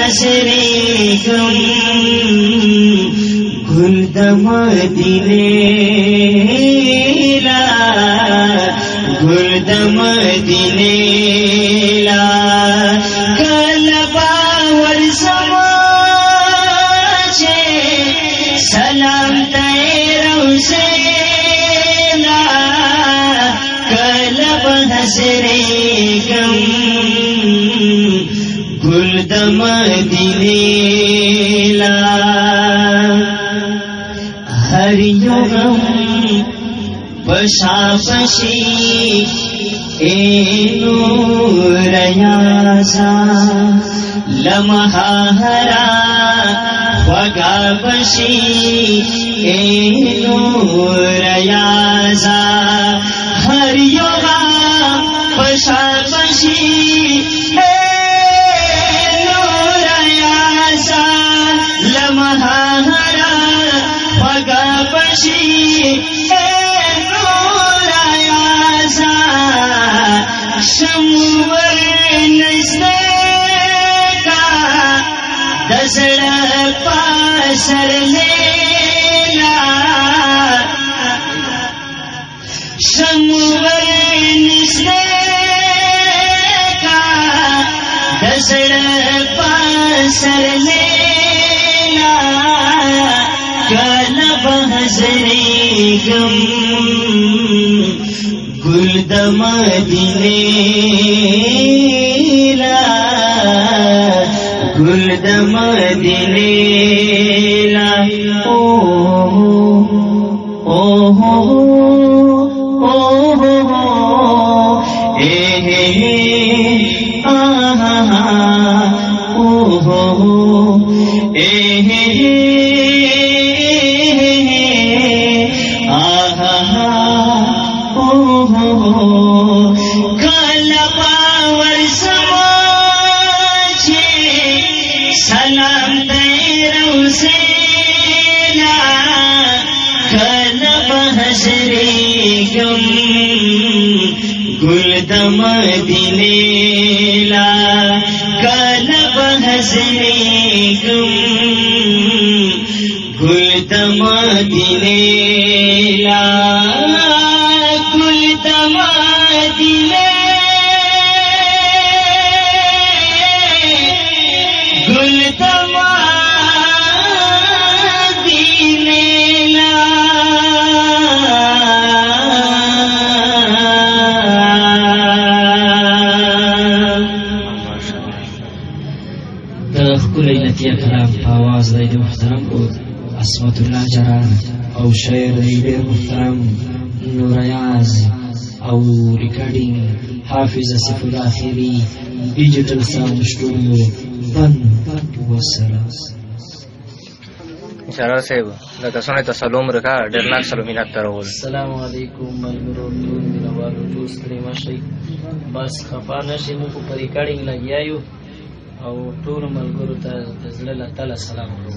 حسریگم گل د مدینه لا گل د مدینه لا کلبا ورسما چه سلام تیروزه لا کلبا حسریگم گل د مدینه لا ہر یو غم بشافشی اے نور یاسا لمحہ ہرا وگا بشی اے نور یاسا ہر یو غم بشافشی شمور نزدے کا دزڑ پاسر لیلا شمور نزدے کا دزڑ پاسر لیلا کلب حضریگم گل د مدینه لا گل د مدینه لا او اے سلام تیروزه لا کلب حسریگم گل د مدینه لا کلب حسریگم گل د مدینه لا گل د مدینه گل د مدینه لا د ښکلي نتیه کلام په آواز دی د محترم عصمت الله جران او شعر دی ډېر محترم نوریاز او ریکارډینګ حافظ اسف الله خیری ډیجیټل ساوند سټوډیو بند وسلام انشاءالله صاحب د کسانو ته سلام رکا ډېر ناک سلامینات درول. السلام علیکم ملګرو ټول مینوالو ټول ستړي مشئ بس خفه نشئ موږ په ریکارډینګ لګیا یو او ټولو ملګرو ته د زړه له تله سلام کوو.